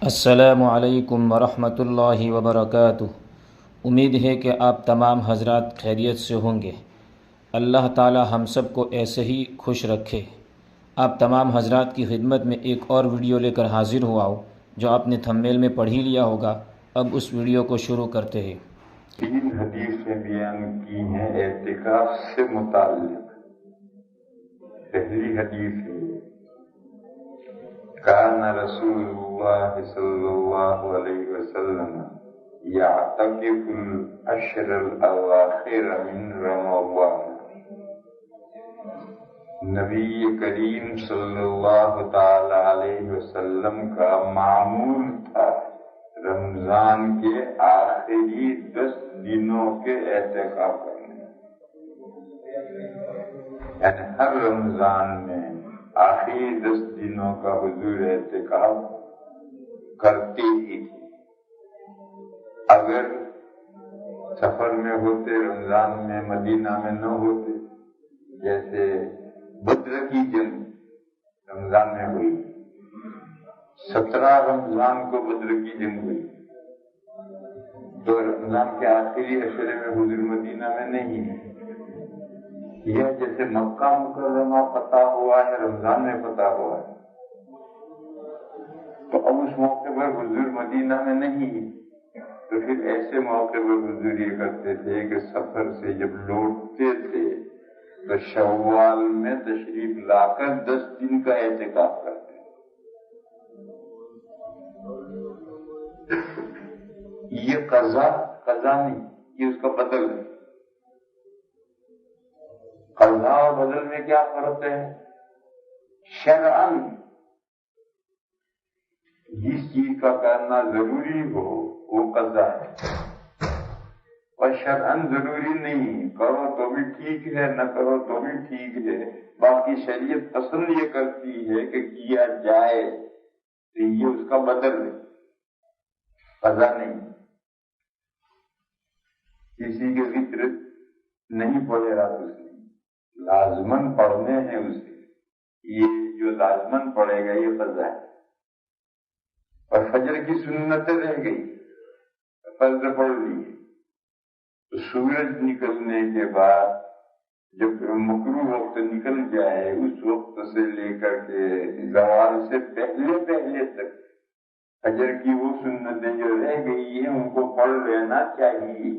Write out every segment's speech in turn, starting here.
السلام علیکم ورحمۃ اللہ وبرکاتہ۔ امید ہے کہ آپ تمام حضرات خیریت سے ہوں گے۔ اللہ تعالی ہم سب کو ایسے ہی خوش رکھے۔ آپ تمام حضرات کی خدمت میں ایک اور ویڈیو لے کر حاضر ہوا ہوں جو آپ نے تھمبنیل میں پڑھ ہی لیا ہوگا۔ اب اس ویڈیو کو شروع کرتے ہیں۔ 3 حدیثیں بیان کی ہیں اعتکاف سے متعلق۔ پہلی حدیث ہے کان رسول اللہ صلی اللہ علیہ وسلم یعتکف العشر الاواخر من رمضان۔ نبی کریم صلی اللہ تعالی علیہ وسلم کا معمول تھا رمضان کے آخری 10 دنوں کے اعتکاف کرنے، یعنی ہر رمضان میں آخری 10 دنوں کا حضور اعتکاف کرتے ہی تھے۔ اگر سفر میں ہوتے، رمضان میں مدینہ میں نہ ہوتے، جیسے بدر کی جنگ رمضان میں ہوئی، 17 رمضان کو بدر کی جنگ ہوئی، تو رمضان کے آخری عشرے میں حضور مدینہ میں نہیں ہے۔ یہ جیسے مکہ مکرمہ فتح ہوا ہے، رمضان میں فتح ہوا ہے، تو اب اس موقع پر حضور مدینہ میں نہیں ہے، تو پھر ایسے موقع پر حضور یہ کرتے تھے کہ سفر سے جب لوٹتے تھے تو شوال میں تشریف لا کر 10 دن کا اعتکاف کرتے۔ یہ قضا نہیں، یہ اس کا بدل ہے۔ قضا اور بدل میں کیا فرق ہے؟ شرعاً جس چیز کا کرنا ضروری ہو وہ قضا ہے، اور شرعاً ضروری نہیں، کرو تو بھی ٹھیک ہے، نہ کرو تو بھی ٹھیک ہے۔ باقی شریعت پسند یہ کرتی ہے کہ کیا جائے، تو یہ اس کا بدل ہے، قضا نہیں۔ کسی کے ذکر نہیں پڑھے رات اس نے، لازمن پڑھنے ہیں اسے، یہ جو لازمن پڑھے گا یہ قضا ہے۔ اور فجر کی سنتیں رہ گئی، فرض پڑھ لیے، تو سورج نکلنے کے بعد جب مکروہ وقت نکل جائے، اس وقت سے لے کر کے زوال سے پہلے تک فجر کی وہ سنتیں جو رہ گئی ہیں ان کو پڑھ لینا چاہیے،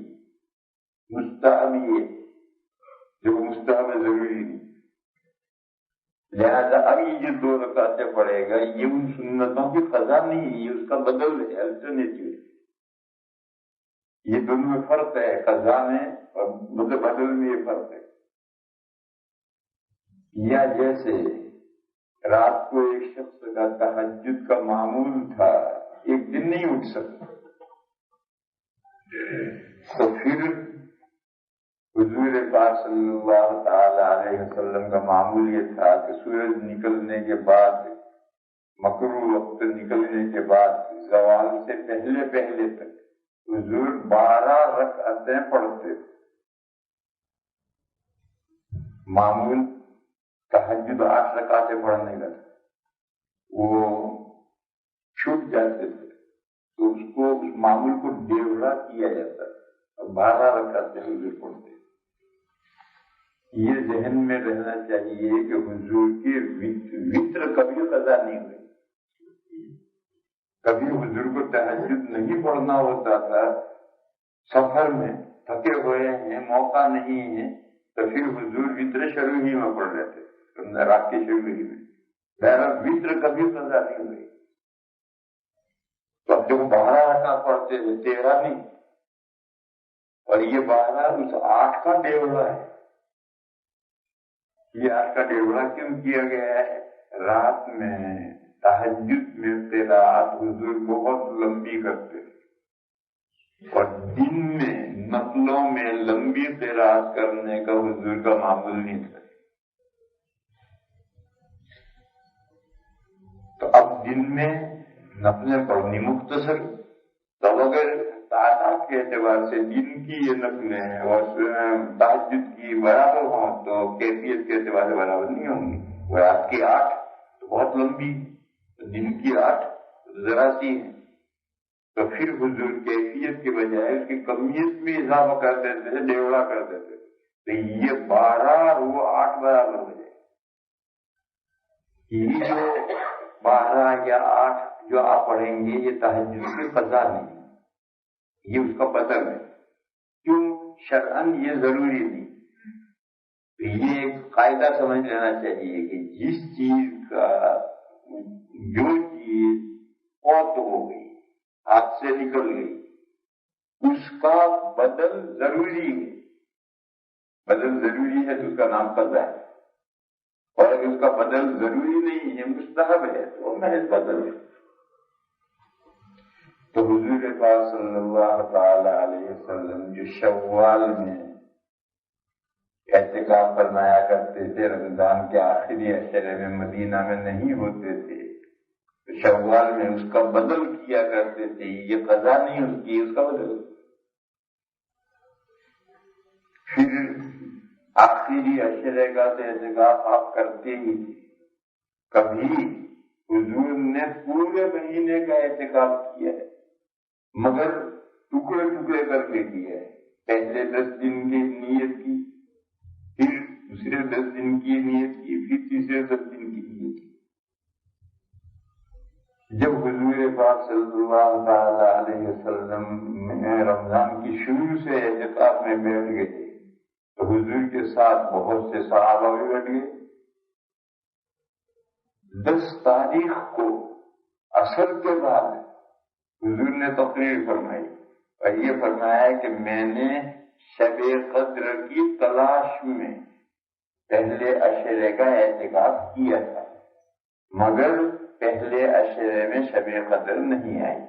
مستحب یہ جو مستحب ضروری نہیں۔ لہذا اب یہ جو 2 رکعتیں پڑھے گا یہ ان سنتوں کی قضا نہیں ہے، یہ اس کا بدل ہے، الٹرنیٹو ہے۔ یہ دونوں میں فرق ہے، قضا میں اور بدل میں یہ فرق ہے۔ یا جیسے رات کو ایک شخص کا تہجد کا معمول تھا، ایک دن نہیں اٹھ سکتا، تو پھر حضور پاک صلی اللہ تعالی علیہ وسلم کا معمول یہ تھا کہ سورج نکلنے کے بعد، مکروہ وقت نکلنے کے بعد، زوال سے پہلے تک حضور 12 رکعتیں پڑھتے تھے۔ معمول تہجد 8 رکعتیں پڑھنے کا تھا، وہ چھوٹ جاتے تھے تو اس معمول کو ڈیورا کیا جاتا تھا، 12 رکعتیں حضور پڑھتے۔ یہ ذہن میں رہنا چاہیے کہ حضور کی وتر کبھی قضا نہیں ہوئی، کبھی حضور کو تہجد نہیں پڑھنا ہوتا تھا، سفر میں تھکے ہوئے ہیں، موقع نہیں ہے، تو پھر حضور وتر شروع ہی میں پڑھ لیتے، رات کے شروع ہی میں۔ بہرحال وتر کبھی قضا نہیں ہوئی۔ تو اب جب 12 رکعت پڑھتے ہیں، 13 نہیں، اور یہ 12 اس 8 کا ڈیورا ہے۔ یہ 8 کا ڈیورا کیوں کیا گیا ہے؟ رات میں تہجد میں قرات حضور بہت لمبی کرتے تھے، اور دن میں نفلوں میں لمبی قرات کرنے کا حضور کا معمول نہیں تھا۔ تو اب دن میں نفلیں پڑھنی مختصر، تو اگر تعداد کے اعتبار سے دن کی یہ نفلیں اور تہجد کی برابر ہوں تو کیفیت کے اعتبار سے برابر نہیں ہوں گی۔ وہ رات کی 8 تو بہت لمبی، دن کی 8 ذرا سی ہیں، تو پھر حضور کیفیت کے بجائے اس کی کمیت میں اضافہ کر دیتے تھے، ڈیوڑا کر دیتے تھے، تو یہ 12 اور وہ 8 برابر ہو جائے۔ یہ جو 12 یا 8 جو آپ پڑھیں گے یہ تہجد کی قضا نہیں، یہ اس کا بدل ہے۔ کیوں؟ شرعاً یہ ضروری نہیں۔ تو یہ ایک قاعدہ سمجھ لینا چاہیے کہ جس چیز کا جو چیز فوت ہو گئی، ہاتھ سے نکل گئی، اس کا بدل ضروری ہے۔ بدل ضروری ہے تو اس کا نام قضا ہے، اور اگر اس کا بدل ضروری نہیں ہے، مستحب ہے، تو محض بدل ہے۔ تو حضور پاک صلی اللہ تعالی علیہ وسلم جو شوال میں اعتکاف فرمایا کرتے تھے، رمضان کے آخری عشرے میں مدینہ میں نہیں ہوتے تھے، تو شوال میں اس کا بدل کیا کرتے تھے۔ یہ قضا نہیں اس کی، اس کا بدل۔ پھر آخری عشرے کا تو اعتکاف آپ کرتے ہی تھے۔ کبھی حضور نے پورے مہینے کا اعتکاف کیا ہے، مگر ٹکڑے ٹکڑے کر کے کیا ہے۔ پہلے 10 دن کی نیت کی، پھر دوسرے 10 دن کی نیت کی، پھر تیسرے 10 دن کی نیت کی۔ جب حضور پاک صلی اللہ تعالی علیہ وسلم رمضان کی شروع سے اعتکاف میں بیٹھ گئے تو حضور کے ساتھ بہت سے صحابہ بھی بیٹھ گئے۔ 10 تاریخ کو عصر کے بعد حضور نے تقریر فرمائی اور یہ فرمایا کہ میں نے شب قدر کی تلاش میں پہلے عشرے کا اعتکاف کیا تھا، مگر پہلے عشرے میں شب قدر نہیں آئی،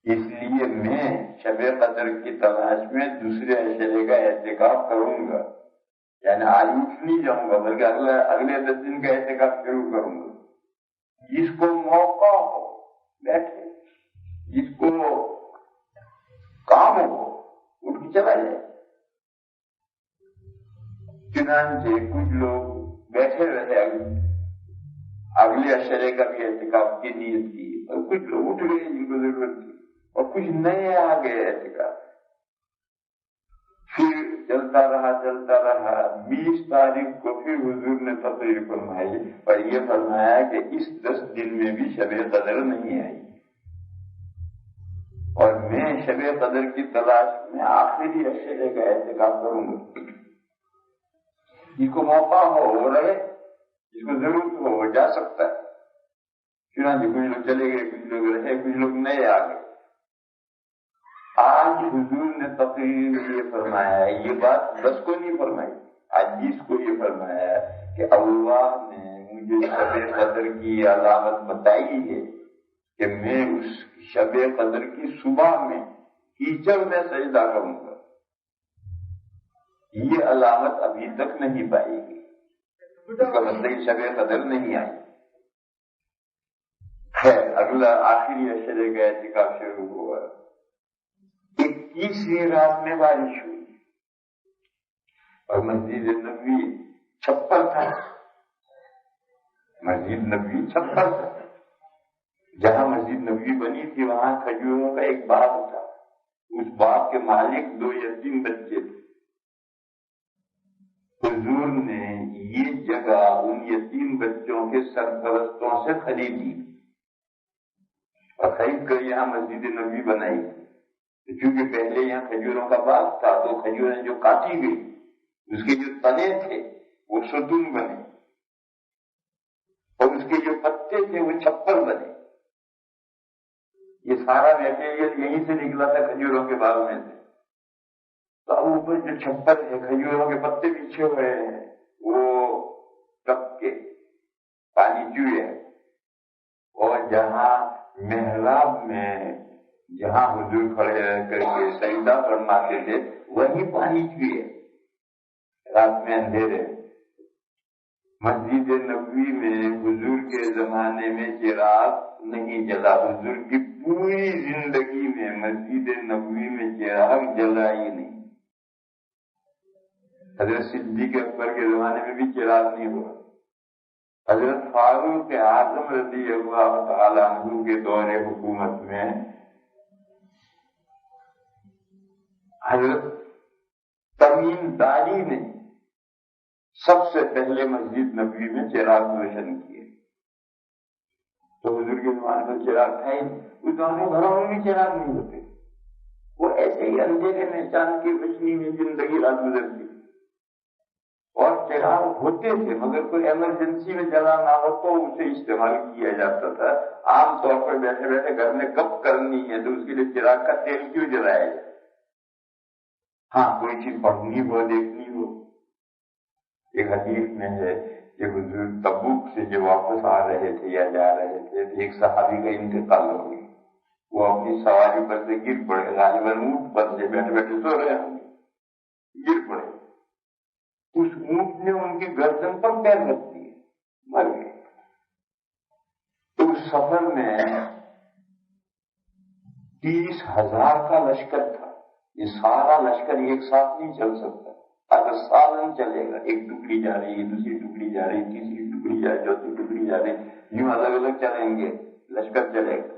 اس لیے میں شب قدر کی تلاش میں دوسرے عشرے کا اعتکاف کروں گا، یعنی آج اٹھ نہیں جاؤں گا بلکہ اگلے 10 دن کا اعتکاف شروع کروں گا۔ جس کو موقع ہو بیٹھے، جس کو کام ہو اٹھ کے چلا جائے۔ چنانچہ کچھ لوگ بیٹھے رہے، اگلے عشرے کا بھی اعتکاف کی نیت کی، اور کچھ لوگ اٹھ گئے جن کو ضرورت تھی، اور کچھ نئے آ گئے اعتکاف۔ پھر چلتا رہا 20 تاریخ کو پھر حضور نے تقریر فرمائی اور یہ فرمایا کہ اس 10 دن میں بھی شب قدر نہیں آئی، اور میں شب قدر کی تلاش میں آخری عشرے کا اعتکاف کروں گا۔ جس کو موقع ہو وہ رہے، جس کو ضرورت ہو وہ جا سکتا ہے۔ چنانچہ کچھ لوگ چلے گئے، کچھ لوگ رہے، کچھ لوگ نئے آ گئے۔ آج حضور نے تقریر میں یہ فرمایا ہے، یہ بات بس کو نہیں فرمائی، آج جس کو یہ فرمایا ہے کہ اللہ نے مجھے شب قدر کی علامت بتائی ہے کہ میں اس شب قدر کی صبح میں کیچڑ میں سجدہ کروں گا، یہ علامت ابھی تک نہیں پائی گئی، اس کا مطلب شب قدر نہیں آئی۔ خیر، اگلا آخری عشرے کا اعتکاف شروع ہوا۔ 21ویں رات میں بارش ہوئی اور مسجد نبوی چھپر تھا، مسجد نبوی چھپر تھا۔ جہاں مسجد نبوی بنی تھی وہاں کھجوروں کا ایک باغ تھا، اس باغ کے مالک 2 یتیم بچے تھے۔ حضور نے یہ جگہ ان یتیم بچوں کے سرپرستوں سے خریدی اور خرید کر یہاں مسجد نبوی بنائی۔ چونکہ پہلے یہاں کھجوروں کا باغ تھا تو کھجوریں جو کاٹی گئی اس کے جو تنے تھے وہ ستون بنے اور اس کے جو پتے تھے وہ چھپر بنے۔ یہ سارا میٹیریل یہیں سے نکلا تھا، کھجوروں کے باغ میں سے۔ تو اب اوپر جو چھپر ہے، کھجوروں کے پتے بچھے ہوئے ہیں، وہ ٹپ کے پانی چوئے، اور جہاں محراب میں جہاں حضور کھڑے رہ کر کے سجدہ فرماتے تھے وہیں پانی چوئے رات میں اندھیرے۔ مسجد نبوی میں حضور کے زمانے میں چراغ نہیں جلا، حضور کی پوری زندگی میں مسجد نبوی میں چراغ جلا ہی نہیں۔ حضرت صدیق اکبر کے زمانے میں بھی چراغ نہیں ہوا، حضرت فاروق اعظم رضی اللہ تعالیٰ عنہ کے دور حکومت میں حضرت تمیم داری نے سب سے پہلے مسجد نبوی میں چراغ روشن کیے. تو حضور کے زمانے میں چراغ تھا ہی، اس زمانے گھروں میں بھی چراغ نہیں ہوتے، وہ ایسے ہی اندھیرے میں چاند کی روشنی میں زندگی رات گزرتی. اور چراغ ہوتے تھے مگر کوئی ایمرجنسی میں جلانا ہو تو اسے استعمال کیا جاتا تھا. عام طور پر بیٹھے بیٹھے گھر میں گپ کرنی ہے تو اس کے لیے چراغ کا تیل کیوں جلایا جائے؟ ہاں کوئی چیز پڑھنی ہو دیکھنی ہو. ایک حدیث میں ہے کہ حضور تبوک سے جو واپس آ رہے تھے یا جا رہے تھے تو ایک صحابی کا انتقال ہو گیا. وہ اپنی سواری پر سے گر پڑے، غالباً اونٹ پر سے بیٹھے بیٹھے سو رہے ہوں گے، گر پڑے. اس اونٹ نے ان کی گردن پر پیر رکھ دیے، مر گئے. تو اس سفر میں 30,000 کا لشکر تھا. یہ سارا لشکر ایک ساتھ نہیں چل سکتا، اگر سالن چلے گا، ایک ٹکڑی جا رہی ہے، دوسری ٹکڑی جا رہی، تیسری ٹکڑی جا رہی، چوتھی ٹکڑی جا رہی، یوں الگ الگ چلیں گے، لشکر چلے گا.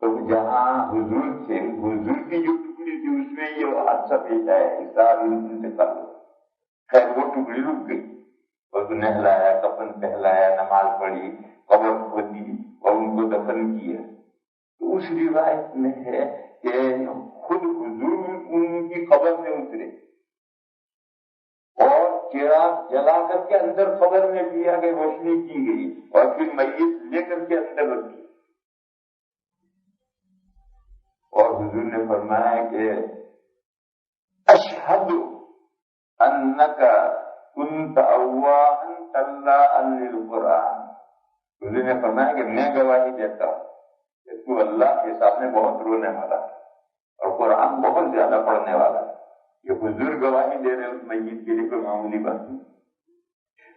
تو جہاں حضور تھے، حضور کی جو ٹکڑی تھی اس میں یہ حادثہ پیش آیا، اسرار انتقال. خیر وہ ٹکڑی رک گئی اور نہلایا، کفن پہلایا، نماز پڑھی، قبر کھودی اور ان کو دفن کیا. تو اس روایت میں ہے کہ خود حضور ان کی قبر میں اترے اور چراغ جلا کر کے اندر قبر میں لیا کہ روشنی کی گئی اور پھر میت لے کر کے اندر رکھی. اور حضور نے فرمایا کہ اشہد انک کنت اواہا طلاء للقرآن. حضور نے فرمایا کہ میں گواہی دیتا ہوں کہ تو اللہ کے سامنے بہت رونے والا ہے اور قرآن بہت زیادہ پڑھنے والا ہے. یہ حضور گواہی دے رہے اس میت کے لیے کوئی معمولی بات نہیں.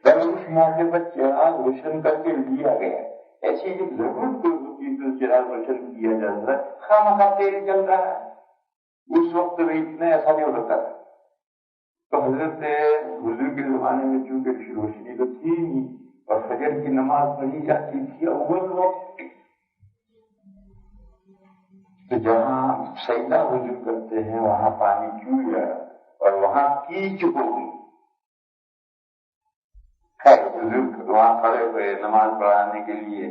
لیکن اس موقع پر چراغ روشن کر کے لیا گیا. ایسی جب ضرورت کوئی ہوتی تو چراغ روشن کیا جاتا ہے. خامخواہ تیل چل رہا ہے، اس وقت بھی اتنا ایسا نہیں ہوتا تھا. تو حضرت حضور کے زمانے میں چونکہ روشنی تو تھی نہیں اور فجر کی نماز پڑھی جاتی تھی اول وقت، تو جہاں سجدہ حضور کرتے ہیں وہاں پانی کیوں جائے اور وہاں کیچ ہو گئی. خیر حضور وہاں کھڑے ہوئے نماز پڑھانے کے لیے.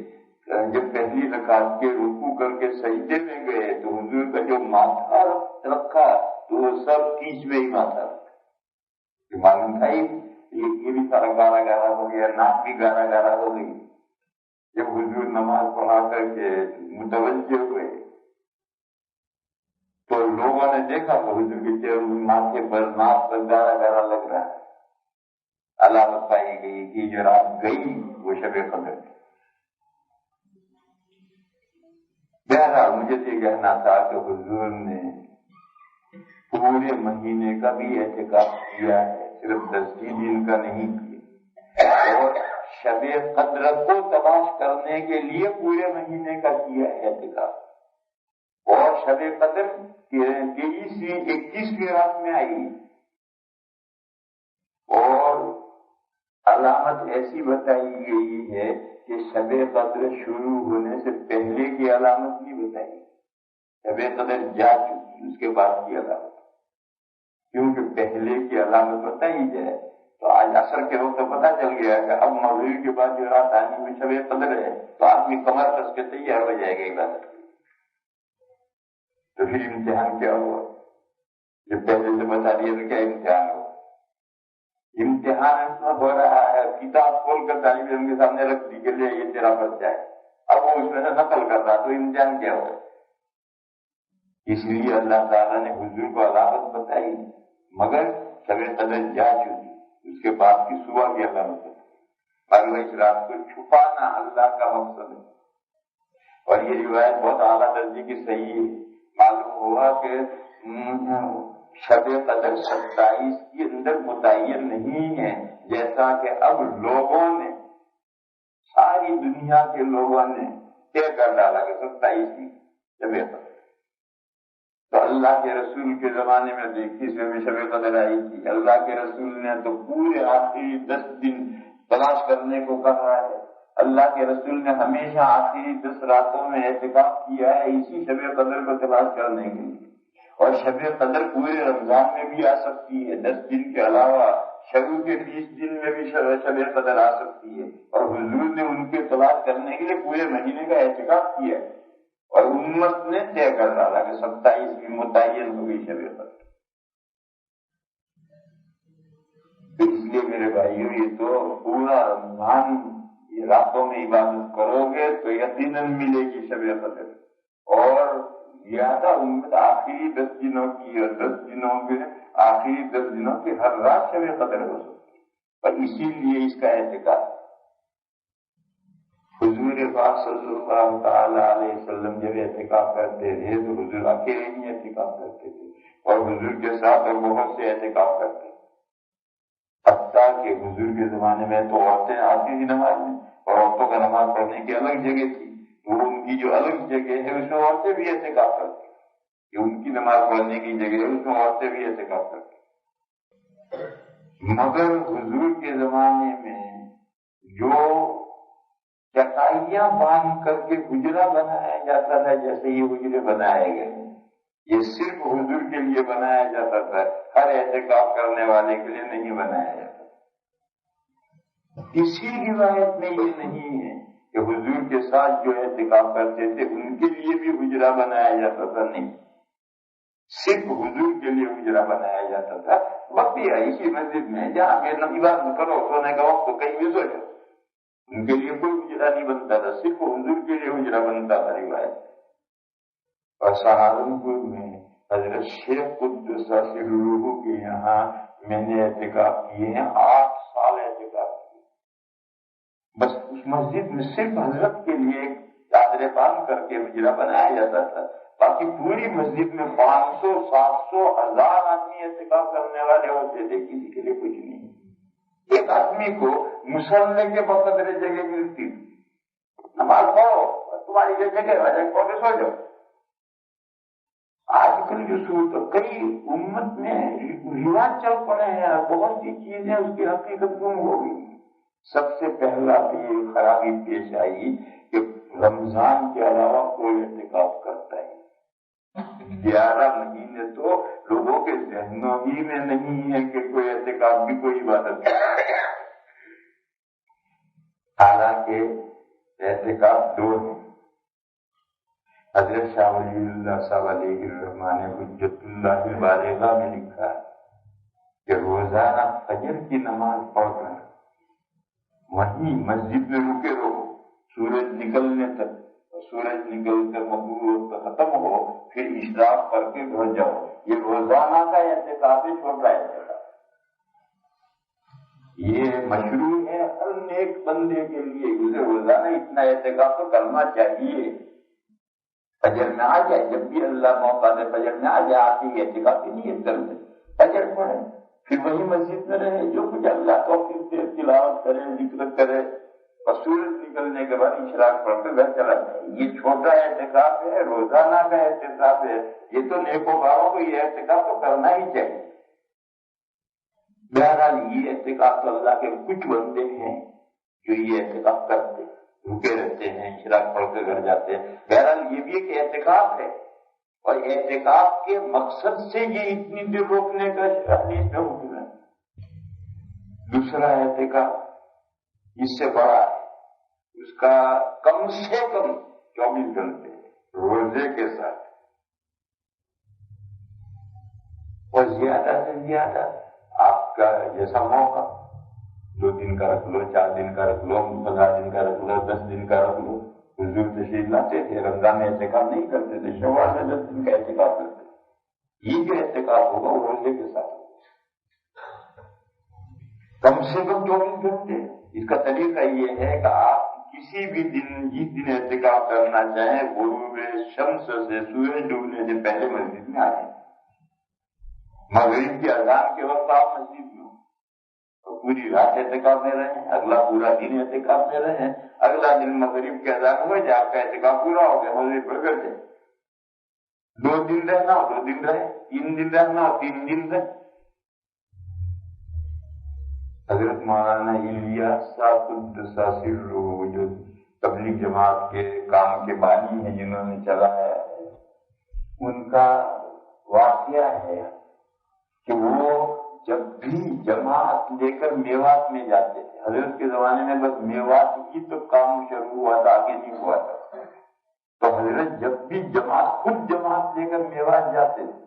جب پہلی رکعت کے رکوع کر کے سجدے میں گئے تو حضور کا جو ماتھا رکھا تو وہ سب کیچ میں ہی ماتھا رکھا. معلوم تھا یہ بھی سارا گارا گارا ہو گیا، ناک بھی گارا گارا ہو گئی. جب حضور نماز پڑھا کر کے متوجہ ہوئے تو لوگوں نے دیکھا تو حضور کے چہرے ماتھے پر ناک پر گارا گارا لگ رہا ہے. علامت پائی گئی کہ جو رات گئی وہ شب قدر تھی. بہرحال مجھے یہ کہنا تھا کہ حضور نے پورے مہینے کا بھی اعتکاف کیا ہے، صرف 10 دن کا نہیں کیا. اور شب قدر کو تلاش کرنے کے لیے پورے مہینے کا کیا ہے اعتکاف. اور شب قدر 21ویں رات میں آئی اور علامت ایسی بتائی گئی ہے کہ شب قدر شروع ہونے سے پہلے کی علامت نہیں بتائی. شب قدر جا چکی اس کے بعد کی علامت، کیونکہ پہلے کی علامت بتائی جائے تو آج عصر کے وقت پتہ چل گیا کہ اب مغرب کے بعد جو رات آنے میں شب قدر ہے تو آدمی کمر کس کے تیار ہو جائے گا عبادت. تو پھر امتحان کیا ہوا؟ جو پہلے سے بتا دیا تو کیا امتحان ہوا؟ امتحان اتنا ہو رہا ہے کتاب کھول کر طالب علم کے سامنے رکھ دی کہ لے یہ تیرا بچہ ہے، اب وہ اس میں سے نقل کر رہا تو امتحان کیا ہوا؟ اس لیے اللہ تعالیٰ نے حضور کو علامت بتائی مگر شب قدر جا چکی، اس کے بعد کی صبح کی علامت بتائی. مگر اس رات کو چھپانا اللہ کا مقصد ہے. اور یہ روایت بہت اعلیٰ درجے کی صحیح ہے. معلوم ہوا کہ شب قدر 27 کے اندر متعین نہیں ہے، جیسا کہ اب لوگوں نے، ساری دنیا کے لوگوں نے طے کر ڈالا کہ 27 کی شب قدر. تو اللہ کے رسول کے زمانے میں 21ویں میں شب قدر آئی تھی. اللہ کے رسول نے تو پورے آخری 10 دن تلاش کرنے کو کہا ہے اللہ کے رسول نے ہمیشہ آخری 10 راتوں میں اعتکاف کیا ہے اسی شب قدر کو تلاش کرنے کے لیے، اور شب قدر پورے رمضان میں بھی آ سکتی ہے، 10 دن کے علاوہ شروع کے 20 دن میں بھی شب قدر آ سکتی ہے، اور حضور نے ان کے تلاش کرنے کے لیے پورے مہینے کا اعتکاف کیا ہے، اور امت نے طے کر ڈالا کہ 27 میں متعین ہوگی شب قدر۔ اس لیے میرے بھائیوں یہ تو پورا رمضان یہ راتوں میں عبادت کرو گے تو یقیناً ملے گی شب قدر، اور زیادہ امت آخری 10 دنوں کی، اور 10 دنوں کے آخری 10 دنوں کی ہر رات شب قدر ہو سکتی ہے، اور اسی لیے اس کا اعتکاف حضور پاک صلی اللہ تعالی علیہ وسلم جب اعتکاف کرتے تھے تو حضور اکیلے ہی اعتکاف کرتے تھے، اور حضور کے ساتھ اور بہت سے اعتکاف کرتے تھے، حتیٰ کہ حضور کے زمانے میں تو عورتیں آتی تھی نماز میں، اور عورتوں کا نماز پڑھنے کی الگ جگہ تھی، تو ان کی جو الگ جگہ ہے اس میں عورتیں بھی اعتکاف کرتی ہیں، کہ ان کی نماز پڑھنے کی جگہ ہے اس میں عورتیں بھی اعتکاف کرتی ہیں۔ مگر حضور کے زمانے میں جو چٹائیاں باندھ کر کے حجرہ بنایا جاتا تھا، جیسے یہ حجرے بنائے گئے، یہ صرف حضور کے لیے بنایا جاتا تھا، ہر اعتکاف کرنے والے کے لیے نہیں بنایا جاتا۔ کسی روایت میں یہ نہیں ہے کہ حضور کے ساتھ جو اعتکاف کرتے تھے ان کے لیے بھی حجرہ بنایا جاتا تھا، نہیں، صرف حضور کے لیے حجرہ بنایا جاتا تھا۔ وقت یہ اسی مسجد میں جہاں پہ عبادت کرو، سونے کا وقت تو کہیں بھی سو جاؤ، ان کے لیے کوئی حجرہ نہیں بنتا تھا، صرف حضور کے لیے حجرہ بنتا تھا روایت۔ اور سہارنپور میں حضرت شیخ قدس سرہ کے یہاں میں نے اعتکاف کیے ہیں، 8 سال اعتکاف کیے، بس اس مسجد میں صرف حضرت کے لیے چادریں باندھ کر کے حجرہ بنایا جاتا تھا، باقی پوری مسجد میں 500 700 1000 آدمی اعتکاف کرنے والے ہوتے تھے، کسی کے لیے کچھ نہیں۔ ایک آدمی کو مصلی کے بقدر جگہ ملتی تھی، نماز پڑھو تمہاری جو جگہ ہے پڑھ کے سو جاؤ۔ آج کل جو صورت کئی امت میں رواج چل پڑے ہیں، بہت سی چیزیں اس کی حقیقت گم ہو گئی۔ سب سے پہلا یہ خرابی پیش آئی کہ رمضان کے علاوہ کوئی اعتکاف کرتا ہے، 11 مہینے تو لوگوں کے ذہنوں ہی میں نہیں ہے کہ کوئی اعتکاف بھی کوئی عبادت ہے۔ حالانکہ اعتکاف 2 ہیں۔ حضرت شاہ ولی اللہ صاحب علیہ الرحمٰن حجت اللہ البالغہ میں لکھا ہے کہ روزانہ فجر کی نماز پڑھ کر وہیں مسجد میں رکے رہو سورج نکلنے تک، سورج نکل کر مغرب ختم ہو پھر اشراق کر کے گھر جاؤ، یہ روزانہ کا اعتکاف ہے، چھوٹا اعتکاف، یہ مشروع ہے ہر نیک بندے کے لیے، اسے روزانہ اتنا اعتکاف تو کرنا چاہیے۔ فجر میں آ جائے، جب بھی اللہ موقع دے فجر میں آ جائے، آپ کی اعتکاف کی نیت کر دیں، فجر پڑھے، پھر وہی مسجد میں رہے، جو کچھ اللہ توفیق دے تلاوت کرے، ذکر کرے، اور سورج نکلنے کے بعد اشراق پڑھ کر گھر چلا جائے۔ یہ چھوٹا اعتکاف ہے، روزانہ کا اعتکاف ہے، یہ تو نیکوکاروں کو یہ اعتکاف تو کرنا ہی چاہیے۔ بہرحال یہ اعتکاف تو اللہ کے کچھ بندے ہیں جو یہ اعتکاف کرتے ہیں، رکے رہتے ہیں، اشراق پڑھ کے گھر جاتے ہیں۔ بہرحال یہ بھی ایک اعتکاف ہے، اور اعتکاف کے مقصد سے یہ اتنی دیر روکنے کا حدیث میں حکم ہے۔ دوسرا اعتکاف اس سے بڑا ہے، اس کا کم سے کم 24 گھنٹے روزے کے ساتھ، اور زیادہ سے زیادہ آپ کا جیسا موقع، 2 دن کا رکھ لو، 4 دن کا رکھ لو، 15 دن کا رکھ لو، 10 دن کا رکھ لو۔ حضور تشریف لاتے تھے، رمضان میں اعتکاف نہیں کرتے تھے، شوال میں 10 دن کا اعتکاف کرتے تھے۔ یہ جو اعتکاف ہوگا وہ روزے کے ساتھ کم سے کم 24 گھنٹے۔ اس کا طریقہ یہ ہے کہ آپ کسی بھی دن جس دن اعتکاف کرنا چاہیں غروب شمس سے سورج ڈوبنے سے پہلے مسجد میں آ جائیں، مغرب کی اذان کے وقت آپ مسجد میں ہوں، اور پوری رات اعتکاف میں رہیں، اگلا پورا دن اعتکاف میں رہیں، اگلا دن مغرب کی اذان ہو جائے، آپ کا اعتکاف پورا ہو گیا، مغرب پر کر جائے۔ 2 دن رہنا ہو 2 دن رہے، 3 دن رہنا ہو 3 دن رہے۔ حضرت مولانا الیاس صاحب قدس سرہ جو تبلیغ جماعت کے کام کے بانی ہیں جنہوں نے چلایا ہے، ان کا واقعہ ہے کہ وہ جب بھی جماعت لے کر میوات میں جاتے تھے، حضرت کے زمانے میں بس میوات ہی تو کام شروع ہوا تھا، آگے نہیں ہوا تھا، تو حضرت جب بھی خود جماعت لے کر میوات جاتے تھے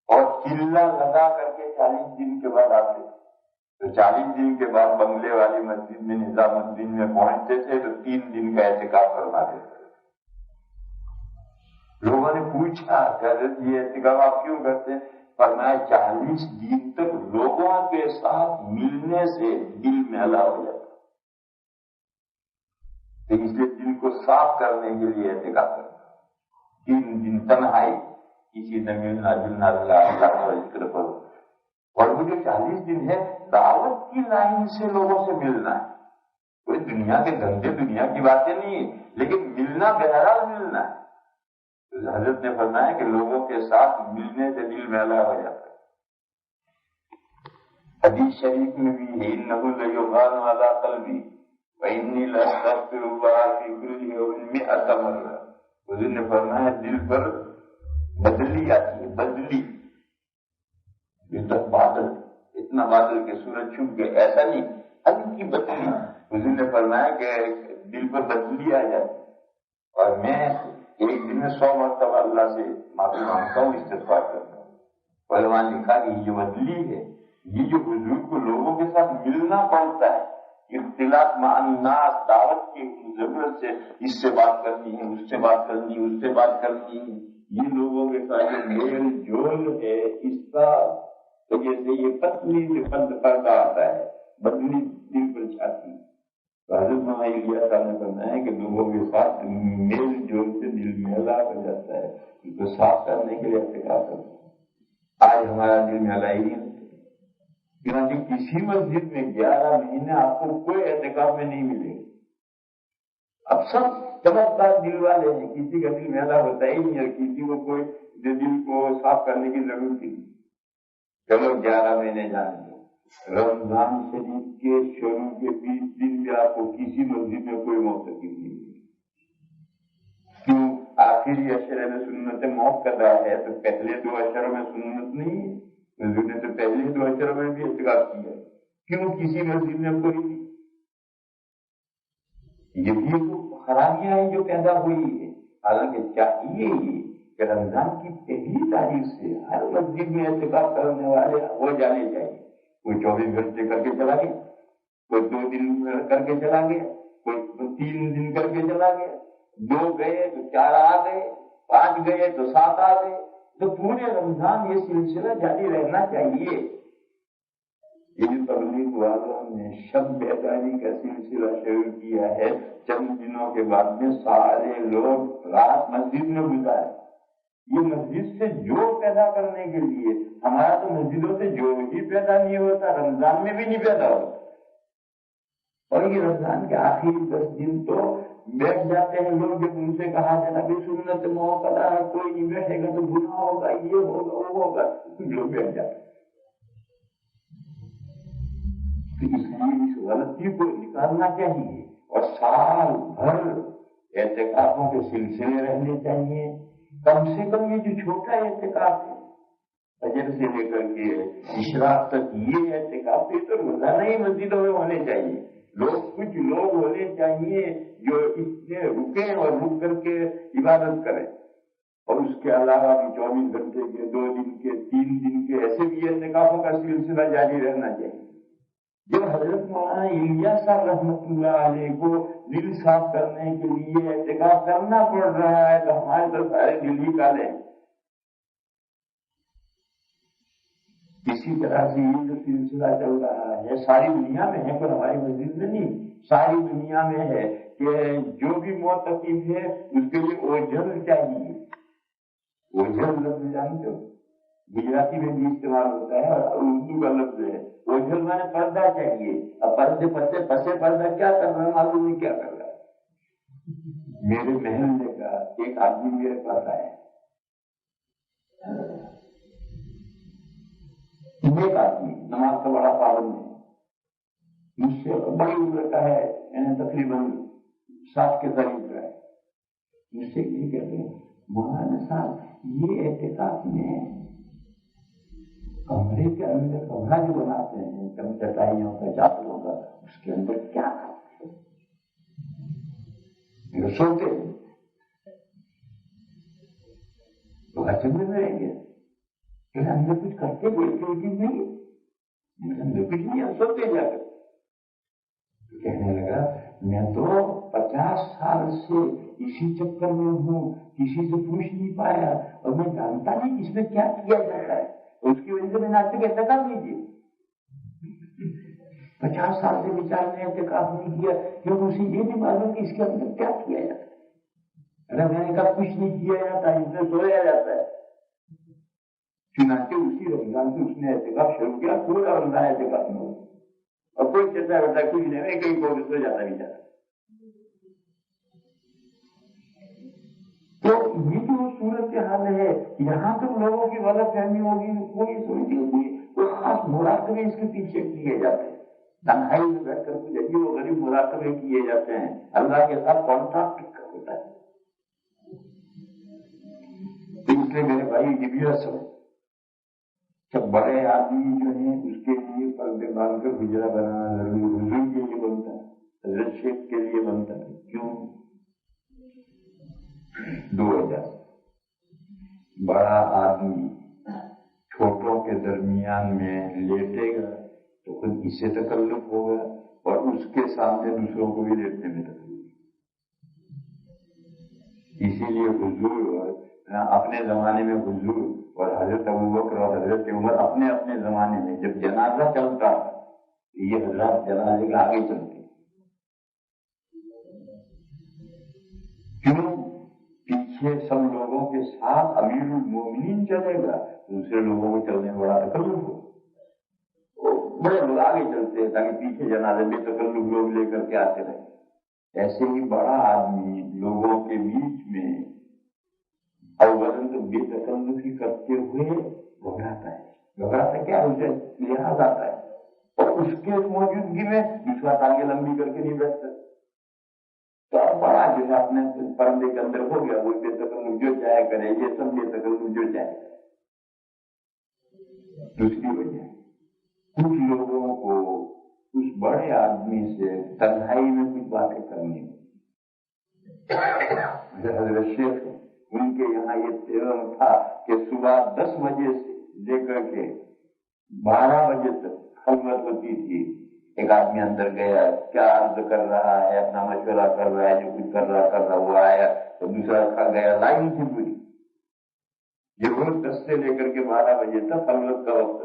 اور چلا لگا کر کے 40 دن کے بعد آتے تھے، تو 40 دن کے بعد بنگلے والی مسجد میں نظام الدین میں پہنچتے تھے تو 3 دن کا اعتکاف فرماتے تھے۔ لوگوں نے پوچھا کہ حضرت یہ اعتکاف آپ کیوں کرتے ہیں؟ فرمایا 40 دن تک لوگوں کے ساتھ ملنے سے دل میلا ہو جاتا، تو اس لیے دل کو صاف کرنے کے لیے اعتکاف کرنا، 3 دن تنہائی، کسی نے ملنا جلنا، اللہ کا ذکر کرو، اور وہ جو 40 دن ہے دعوت کی لائن سے لوگوں سے ملنا ہے، کوئی دنیا کے دھندے دنیا کی باتیں نہیں ہے، لیکن ملنا بہرحال ملنا ہے۔ حضرت نے فرمایا کہ لوگوں کے ساتھ ملنے سے دل میلا ہو جاتا ہے۔ حدیث شریف میں بھی ہے انه لیغان علی قلبی وانی لاستغفر اللہ فی کل یوم 100 مرہ، حضور نے فرمایا دل پر بدلی آتی ہے، بدلی، یہ تو بادل، اتنا بادل کہ سورج چھپ گئے، ایسا نہیں، ہلکی بدلی، حضور نے فرمایا کہ دل پر بدلی آ جاتی، اور میں ایک دن میں 100 مرتبہ اللہ سے معافی مانگتا ہوں، استغفار کرتا ہوں۔ علماء نے لکھا کہ یہ جو بدلی ہے، یہ جو حضور کو لوگوں کے ساتھ ملنا پڑتا ہے، اختلاط مع الناس، دعوت کی ضرورت سے اس سے بات کرنی ہے، اس سے بات کرنی ہے، اس سے بات کرنی ہے، یہ لوگوں کے ساتھ جو میل جول ہے، اس کا وجہ سے یہ پتلی سے پردہ آتا ہے، بدلی دل پر چھاتی ہے۔ تو حضرت مولانا الیاس صاحب نے فرمایا کہ لوگوں کے ساتھ میل جول سے دل میلا ہو جاتا ہے، اس کو صاف کرنے کے لیے اعتکاف کرتے ہیں۔ آج ہمارا دل میلا ہی نہیں ہوتا، کیونکہ کسی مسجد میں 11 مہینے آپ کو کوئی اعتکاف میں نہیں ملے گا۔ اب سب چمکدار دل والے ہیں، کسی کا دل میلا ہوتا ہی نہیں، اور کسی کو کوئی دل کو صاف کرنے کی ضرورت ہی نہیں۔ چلو 11 مہینے جانے دو، رمضان شریف کے شروع کے 20 دن بھی آپ کو کسی مسجد میں کوئی معتکف نہیں ملے، کیوں؟ آخری اشرے میں سنت موت کر رہا ہے، تو پہلے 2 اشروں میں سنت نہیں ہے، حضور نے تو پہلے 2 اشروں میں بھی اعتکاف کیا ہے، کیوں کسی مسجد میں کوئی نہیں؟ یہ بھی خرابیاں ہیں جو پیدا ہوئی ہے۔ حالانکہ چاہیے ہی کہ رمضان کی پہلی تاریخ سے ہر مسجد میں اعتکاف کرنے والے ہو جانے چاہیے، کوئی 24 گھنٹے کر کے چلا گیا، کوئی 2 دن کر کے چلا گیا، کوئی 3 دن کر کے چلا گیا، 2 گئے تو 4 آ گئے، 5 گئے تو 7 آ گئے، تو پورے رمضان یہ سلسلہ جاری رہنا چاہیے۔ یہ جو تبلیغ والوں نے شب بیداری کا سلسلہ شروع کیا ہے، چند دنوں کے بعد میں سارے لوگ رات مسجد میں گزارے، یہ مسجد سے جو پیدا کرنے کے لیے، ہمارا تو مسجدوں سے جو ہی پیدا نہیں ہوتا، رمضان میں بھی نہیں پیدا ہوتا، اور یہ رمضان کے آخری 10 دن تو بیٹھ جاتے ہیں لوگ، جب ان سے کہا جاتا کہ سنت موقع ہے، کوئی نہیں بیٹھے گا تو گناہ ہوگا، یہ ہوگا وہ ہوگا، لوگ بیٹھ جاتے ہیں۔ اس لیے اس غلطی کو نکالنا چاہیے، اور سال بھر اعتکافوں کے سلسلے رہنے چاہیے، کم سے کم یہ جو چھوٹا اعتکاف ہے فجر سے لے کر کے اشراق تک، یہ اعتکاف تو روزانہ ہی مسجدوں میں ہونے چاہیے، کچھ لوگ ہونے چاہیے جو اس سے رکیں اور رک کر کے عبادت کریں، اور اس کے علاوہ بھی 24 گھنٹے کے، 2 دن کے، 3 دن کے، ایسے بھی اعتکافوں کا سلسلہ جاری رہنا چاہیے۔ جب حضرت مولانا الیاس صاحب رحمۃ اللہ علیہ کو دل صاف کرنے کے لیے اعتکاف کرنا پڑ رہا ہے، تو ہمارے تو سارے دل ہی کالے ہیں۔ اسی طرح سے یہ جو سلسلہ چل رہا ہے ساری دنیا میں ہے، پر ہماری مسجد میں نہیں، ساری دنیا میں ہے کہ جو بھی معتکف ہے اس کے لیے اوجھل چاہیے۔ اوجھل لفظ جانتے ہو؟ گجراتی میں بھی استعمال ہوتا ہے اور اردو کا لفظ ہے۔ اوجھل میں پردہ چاہیے، اب پردے پسے پردہ کیا کر رہا ہے معلوم نہیں کیا کر رہا ہے۔ میرے محلے کا ایک آدمی میرے پاس آیا، ایک آدمی نماز کا بڑا پابند ہے، مجھ سے بڑی عمر کا ہے، یعنی تقریباً 60 کے قریب کا ہے، مجھ سے یہ کہتے ہیں مولانا صاحب یہ اعتکاف میں کمرے کے اندر کمرہ جو بناتے ہیں چٹائیوں کا چادروں کا، اس کے اندر کیا کرتے ہیں؟ سوتے ہیں تو اچھے میں رہیں گے کہ اندر کچھ کرتے بولتے کہ نہیں، اندر کچھ نہیں، ہم سوتے جا کر۔ کہنے لگا میں تو 50 سال سے اسی چکر میں ہوں، کسی سے پوچھ نہیں پایا اور میں جانتا نہیں اس میں کیا کیا جاتا ہے، اس کی وجہ سے میں نے آج تک اعتکاف نہیں کیا۔ 50 سال سے بیچار نے اعتکاف نہیں کیا کیونکہ اسے یہ بھی معلوم کہ اس کے اندر کیا کیا جاتا ہے۔ اگر میں نے کہا کچھ نہیں کیا جاتا، اس میں سویا جاتا ہے۔ چنانچہ اسی رمضان سے اس نے اعتکاف شروع کیا، پورا رمضان اعتکاف میں ہو، اور کوئی چلتا ہوتا کچھ نہیں، کہیں کو سو جاتا بھی جاتا۔ تو یہ جو صورت حال ہے، یہاں تک لوگوں کی غلط فہمی ہوگی، کوئی سمجھے کوئی خاص مراقبے اس کے پیچھے کیے جاتے ہیں، تنہائی میں بیٹھ کر کچھ عجیب و غریب مراقبے کیے جاتے ہیں، اللہ کے ساتھ کانٹیکٹ ہوتا ہے۔ تو اس لیے میرے بھائی یہ بھی اصل ہے، جب بڑے آدمی جو ہیں اس کے لیے پردے باندھ کر گجرا بنانا ضروری، حضور کے لیے بنتا ہے، حضرت شیخ کے لیے بنتا ہے، کیوں؟ 2 وجہ۔ بڑا آدمی چھوٹوں کے درمیان میں لیٹے گا تو خود اس سے تکلف ہوگا اور اس کے سامنے دوسروں کو بھی لیٹنے میں تکلیف۔ اسی لیے حضور اپنے زمانے میں، حضور اور حضرت ابوبکر اور حضرت عمر اپنے اپنے زمانے میں جب جنازہ چلتا یہ حضرات جنازے کے آگے چلتے، کیوں؟ پیچھے سب لوگوں کے ساتھ امیر المومنین چلے گا، دوسرے لوگوں کو چلنے میں بڑا تکلف ہو، بڑے لوگ آگے چلتے ہیں تاکہ پیچھے جنازے بے تکلف لوگ لے کر کے آتے رہے۔ ایسے ہی بڑا آدمی لوگوں کے بیچ میں اولاً تو بے تکلفی کرتے ہوئے گھبراتا ہے، گھبراتا کیا اسے لحاظ آتا ہے، اور اس کے موجودگی میں دوسرا تانگیں لمبی کر کے نہیں بیٹھتا، تو اب بڑا جو ہے اپنے پردے کے اندر ہو گیا، وہ بے تکلف جو چاہے کرے، یہ سب بے تکلف جو چاہے کرے۔ دوسری وجہ کچھ لوگوں کو اس بڑے آدمی سے تنہائی میں کچھ باتیں کرنی ہوتی، حضرت شیخ ان کے یہاں یہ تیرم تھا کہ صبح 10 بجے سے لے کر کے 12 بجے تک خلوت ہوتی تھی۔ ایک آدمی اندر گیا، کیا عرض کر رہا ہے، اپنا مشورہ کر رہا ہے، جو کچھ کر رہا وہ آیا تو دوسرا کھا گیا، لائن تھی پوری۔ یہ روز 10 سے لے کر کے 12 بجے تک خلوت کا وقت۔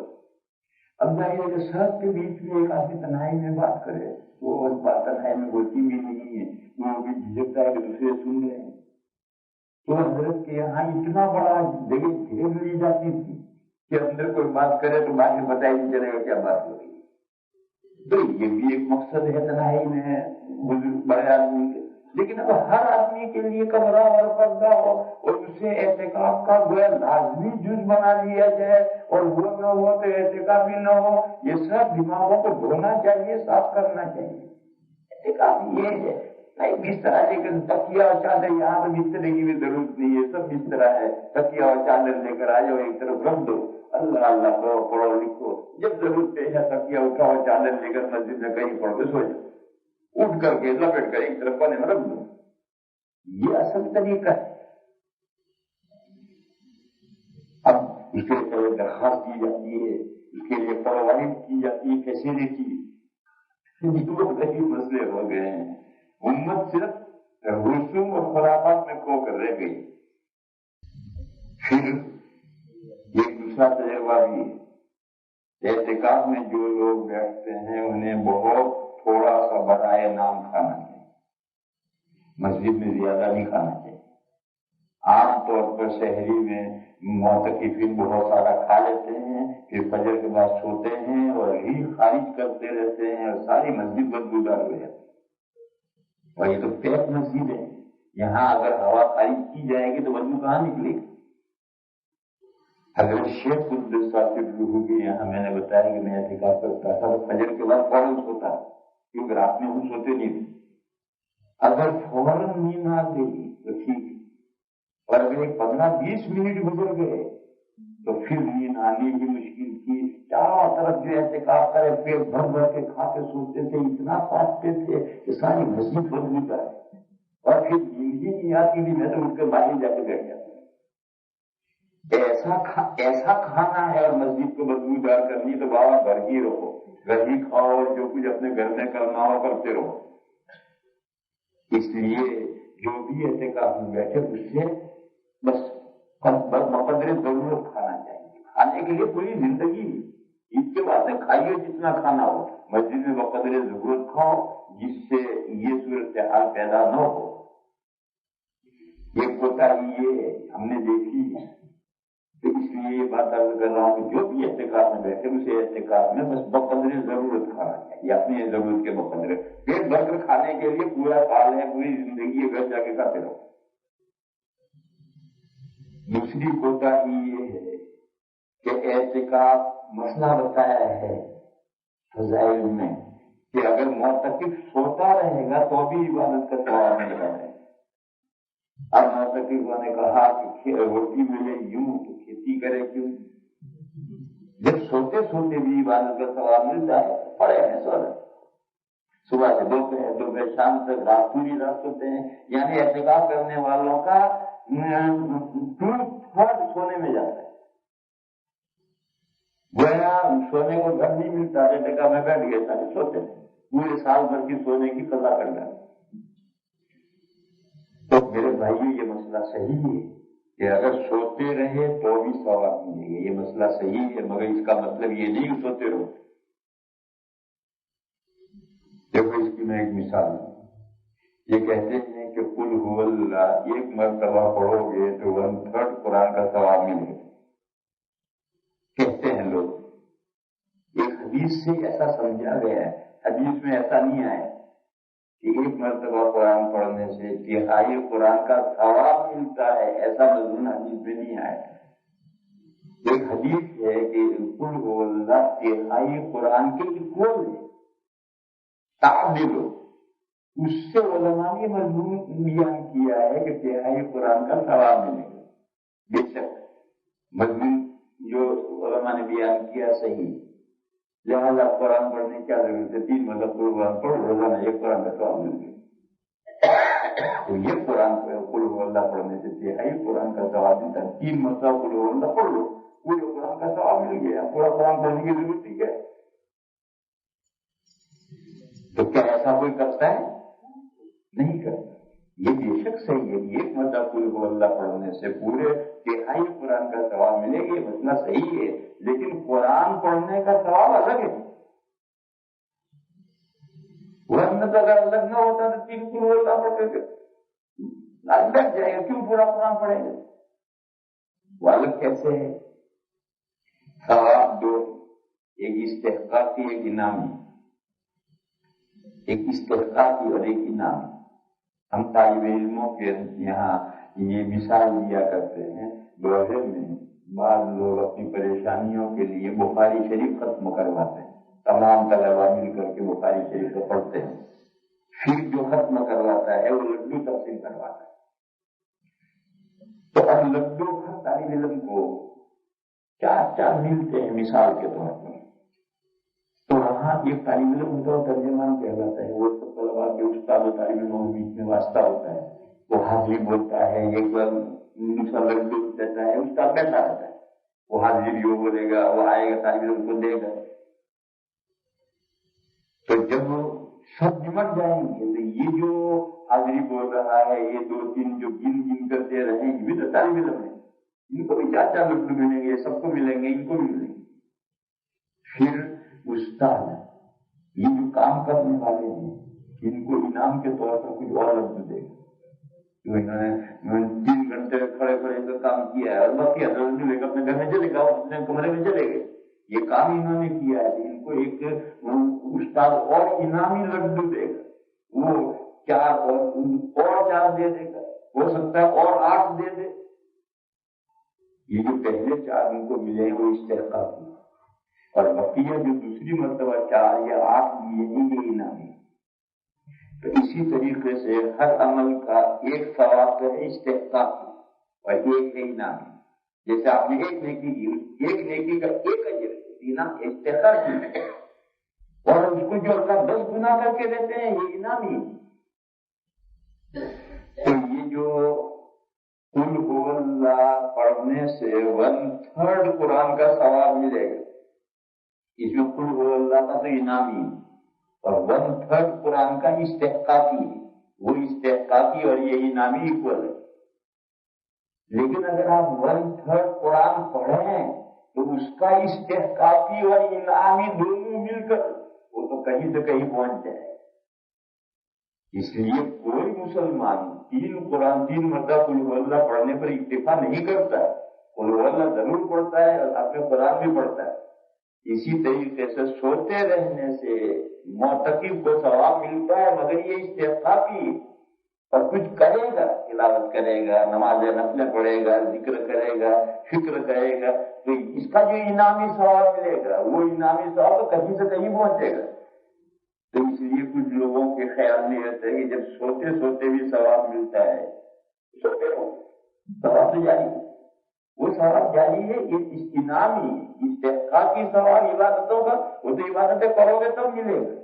اب ظاہر ہے سڑک کے بیچ میں ایک آدمی تنہائی میں بات کرے، وہ بات تنہائی میں ہوتی بھی نہیں ہے، وہ بھی جھجکتا ہے کہ دوسرے سن رہے ہیں۔ تو حضرت کے یہاں اتنا بڑا جگہ گھیر لی جاتی تھی کہ اندر کوئی بات کرے تو باہر بتائی نہیں چلے گا کیا بات ہو رہی ہے۔ تو یہ بھی ایک مقصد ہے تنہائی میں بزرگ بڑے آدمی کے، لیکن اب ہر آدمی کے لیے کمرہ اور پردہ ہو اور اسے اعتکاف کا گویا لازمی جز بنا لیا جائے اور وہ نہ ہو تو اعتکاف بھی نہ ہو، یہ سب دماغوں کو دھونا چاہیے، صاف کرنا چاہیے۔ اعتکاف یہ ہے نہیں بستر، لیکن تکیہ اور چادر، یہاں تو بسترے کی بھی ضرورت نہیں ہے، سب بسترا ہے، تکیہ اور چادر لے کر آ جاؤ، ایک طرف رکھ دو، اللہ اللہ کرو، پڑھو لکھو، جب ضرورت پیش ہے تکیہ اٹھاؤ، چادر لے کر مسجد میں کہیں پڑھ کے سو جاؤ، اٹھ کر کے لپٹ کر ایک طرف پنے میں رکھ دو۔ یہ اصل طریقہ ہے۔ اب اس کے لیے درخواست کی جاتی ہے، اس کے لیے پرووائڈ کی جاتی ہے فیسلٹی، بہت ہی مسئلے ہو گئے ہیں۔ امت صرف رسوم اور خرافات میں کھو کر رہ گئی۔ پھر ایک دوسرا تجربہ بھی ہے، اعتکاف میں جو لوگ بیٹھتے ہیں انہیں بہت تھوڑا سا برائے نام کھانا چاہیے، مسجد میں زیادہ نہیں کھانا چاہیے۔ عام طور پر شہری میں معتکفین بہت سارا کھا لیتے ہیں، پھر فجر کے بعد سوتے ہیں اور ریح خارج کرتے رہتے ہیں اور ساری مسجد بدبودار ہو جاتی ہے۔ اور یہ تو پیک مسجد ہے، یہاں اگر ہوا خارج کی جائے گی تو بدبو کہاں نکلے گی؟ حضرت شیخ قدس صاحب کے یہاں میں نے بتایا کہ میں اعتکاف کرتا تھا، فجر کے بعد فوراً سوتا کیونکہ رات میں ہم سوتے نہیں تھے. اگر فوراً نیند آ گئی تو ٹھیک ہے، اور اگر 15-20 منٹ گزر گئے تو پھر نیند آنے کی مشکل تھی. چاروں طرف جو اعتکاف کرے پیٹ بھر بھر کے کھاتے سوتے تھے، اتنا کھاتے تھے کہ ساری مسجد بدبو کا ہے، اور پھر نیند ہی نہیں آتی تھی. میں تو اٹھ کے باہر جا کے بیٹھ جاتا. ایسا کھانا ہے اور مسجد کو بدبودار کرنی تو بابا گھر ہی رہو، گھر ہی کھاؤ، اور جو کچھ اپنے گھر میں کرنا ہو کرتے رہو. اس لیے جو بھی اعتکاف میں بیٹھے اس سے بس بقدر ضرورت کھانا چاہیے. کھانے کے لیے پوری زندگی، اس کے بعد میں کھائیے جتنا کھانا ہو، مسجد میں بقدر ضرورت کھاؤ جس سے یہ صورتحال پیدا نہ ہو. ایک کوتاہی یہ ہم نے دیکھی ہے، تو اس لیے یہ بات عرض کر رہا ہوں کہ جو بھی اعتکاف میں بیٹھے اسے اعتکاف میں بس بقدر ضرورت کھانا چاہیے، اپنی ضرورت کے بقدر. پیٹ بھر کر کھانے کے لیے پورا سال ہے، پوری زندگی ہے، گھر جا کے کھاتے رہو. دوسری کوتاہی یہ ہے کہ اعتکاف مسئلہ بتایا ہے فضائل میں کہ اگر معتکف سوتا رہے گا تو بھی عبادت کا ثواب مل رہا ہے. اب معتکفوں نے کہا کہ روٹی ملے یوں تو کھیتی کرے کیوں؟ جب سوتے سوتے بھی عبادت کا ثواب ملتا ہے پڑے ہیں سو رہے، صبح سے دوپہر شام تک، رات پوری رات سوتے ہیں. یعنی اعتکاف کرنے والوں کا فرد سونے میں جاتا ہے. گویا سونے کو گھر نہیں ملتا، اعتکاف میں بیٹھ گئے سارے سوتے ہیں، پورے سال بھر کی سونے کی قضا کر ڈالتے. تو میرے بھائیو یہ مسئلہ صحیح ہے کہ اگر سوتے رہے تو بھی ثواب ملے گا، یہ مسئلہ صحیح ہے، مگر اس کا مطلب یہ نہیں کہ سوتے رہو. دیکھو اس کی میں ایک مثال ہوں. یہ کہتے ہیں کہ قل هو اللہ ایک مرتبہ پڑھو گے تو 1/3 قرآن کا ثواب ملے گا. کہتے ہیں لوگ. ایک حدیث سے ایسا سمجھا گیا ہے، حدیث میں ایسا نہیں آیا کہ ایک مرتبہ قرآن پڑھنے سے 1/3 قرآن کا ثواب ملتا ہے، ایسا مضمون حدیث میں نہیں آیا. ایک حدیث ہے کہ قل هو اللہ 1/3 قرآن کے اکول ہے، تعدل. اس سے علماء نے مضمون بیان کیا ہے کہ 1/3 قرآن کا ثواب ملے گا. بے شک مضمون جو علماء نے بیان کیا صحیح، لہذا قرآن پڑھنے کی کیا ضرورت ہے؟ 3 مطلب قرآن پڑھ، روزانہ ایک قرآن کا ثواب مل گیا. تو یہ قرآن قل هو اللہ پڑھنے سے 1/3 قرآن کا ثواب ملتا ہے. 3 مطلب قل هو اللہ پڑھ لو، پورے قرآن کا ثواب مل گیا. پورا قرآن پڑھنے کی ضرورت ہی کیا ہے؟ تو کیا ایسا کوئی کرتا ہے؟ نہیں کرتا. یہ بے شک صحیح ہے، ایک مرتبہ قل هو اللہ پڑھنے سے پورے 1/3 قرآن کا ثواب ملے گا، یہ مسئلہ صحیح ہے. لیکن قرآن پڑھنے کا ثواب الگ ہے. ورنہ تو اگر الگ نہ ہوتا تو 3 قل هو اللہ پڑھتے تھے، الگ جائے گا، کیوں پورا قرآن پڑھیں گے؟ وہ الگ کیسے ہے؟ ثواب 2، ایک استحقاقی ایک انعامی. ایک استحقاقی اور ایک انعامی. ہم طالب علموں کے یہاں یہ مثال دیا کرتے ہیں. دوحے میں بعض لوگ اپنی پریشانیوں کے لیے بخاری شریف ختم کرواتے ہیں، تمام طلباء مل کر کے بخاری شریف کو پڑھتے ہیں. پھر جو ختم کرواتا ہے وہ لڈو تقسیم کرواتا ہے. تو اب لڈو ہر طالب علم کو 4 ملتے ہیں مثال کے طور پر. تو وہاں ایک طالب علم ہوتا ہے ترجمان کہلاتا ہے، وہ سب طلباء کے استاد و طالب علموں کے بیچ میں واسطہ ہوتا ہے. وہ حاضری بولتا ہے، ایک بار دوسرا لڈو دیتا ہے، استاد بیٹھا رہتا ہے، وہ حاضری بھی وہ بولے گا، وہ آئے گا طالب علم کو دے گا. تو جب سب نمٹ جائیں گے تو یہ جو حاضری بول رہا ہے، یہ 2-3 جو گن کر دے رہے ہیں، یہ بھی تو طالب علم ہے، ان کو بھی 4 لڈو ملیں گے، سب کو ملیں گے، ان کو بھی ملیں گے. پھر استاد یہ جو کام کرنے والے ہیں ان کو انعام کے طور پر کچھ اور لفظ دے گا. انہوں نے 3 گھنٹے کھڑے کا کام کیا ہے اور باقی حضرت لے کر اپنے گھر میں چلے گا، اپنے کمرے میں چلے گئے. یہ کام انہوں نے کیا ہے، ان کو ایک استاد اور انعامی لڈو دے گا. وہ 4 دے دے گا، ہو سکتا ہے اور 8 دے دے. یہ جو پہلے 4 ان کو ملے ہیں وہ استحقاق کی، اور بقیہ جو دوسری مرتبہ 4 یا 8 دیے ہیں یہ انعامی. تو اسی طریقے سے ہر عمل کا ایک ثواب تو ہے استحقاقی اور ایک ہے انعامی. جیسے آپ نے ایک نیکی کی، ایک نیکی کا ایک اجر استحقاقی ہے، اور اس کو جو اللہ 10 گنا کر کے دیتے ہیں یہ انعامی ہے. تو یہ جو قل هو اللہ پڑھنے سے 1/3 قرآن کا ثواب ملے گا، اس میں قل هو اللہ کا تو انعامی ہے اور 1/3 قرآن کا استحقاقی ہے. وہ استحقاقی اور یہ انعامی ایکول ہے. لیکن اگر آپ 1/3 قرآن پڑھیں تو اس کا استحقاقی اور انعامی دونوں مل کر وہ تو کہیں سے کہیں پہنچ جائے. اس لیے کوئی مسلمان 3 مرتبہ قل هو اللہ پڑھنے پر اکتفا نہیں کرتا ہے. قل هو اللہ ضرور پڑھتا ہے اور اپنے قرآن بھی پڑھتا ہے. اسی طریقے سے سوتے رہنے سے معتکف کو ثواب ملتا ہے، مگر یہ استحقاقی اور کچھ کرے گا، تلاوت کرے گا، نماز نفل پڑھے گا، ذکر کرے گا، فکر کرے گا، تو اس کا جو انعامی ثواب ملے گا وہ انعامی ثواب تو کہیں سے کہیں پہنچے گا. تو اس لیے کچھ لوگوں کے خیال میں رہتا ہے کہ جب سوتے سوتے بھی ثواب ملتا ہے، سوتے رہو، ثواب تو جاری ہے. وہ ثواب جاری ہے، یہ انعامی استحقاقی ثواب عبادتوں کا، وہ تو عبادتیں کرو گے تب ملے گا.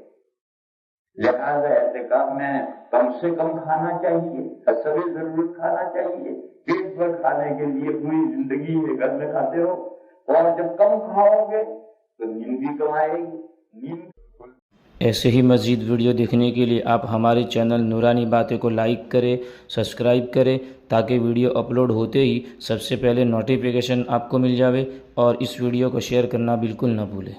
لہٰذا اعتکاف میں کم سے کم کھانا چاہیے، حسب ضرورت کھانا چاہیے. پیٹ بھر کھانے کے لیے پوری زندگی ہے گھر میں کھاتے رہو، اور جب کم کھاؤ گے تو نیند بھی کم آئے گی. نیند ایسے ہی مزید ویڈیو دیکھنے کے لیے آپ ہمارے چینل نورانی باتیں کو لائک کریں، سبسکرائب کریں، تاکہ ویڈیو اپلوڈ ہوتے ہی سب سے پہلے نوٹیفیکیشن آپ کو مل جاوے، اور اس ویڈیو کو شیئر کرنا بالکل نہ بھولیں.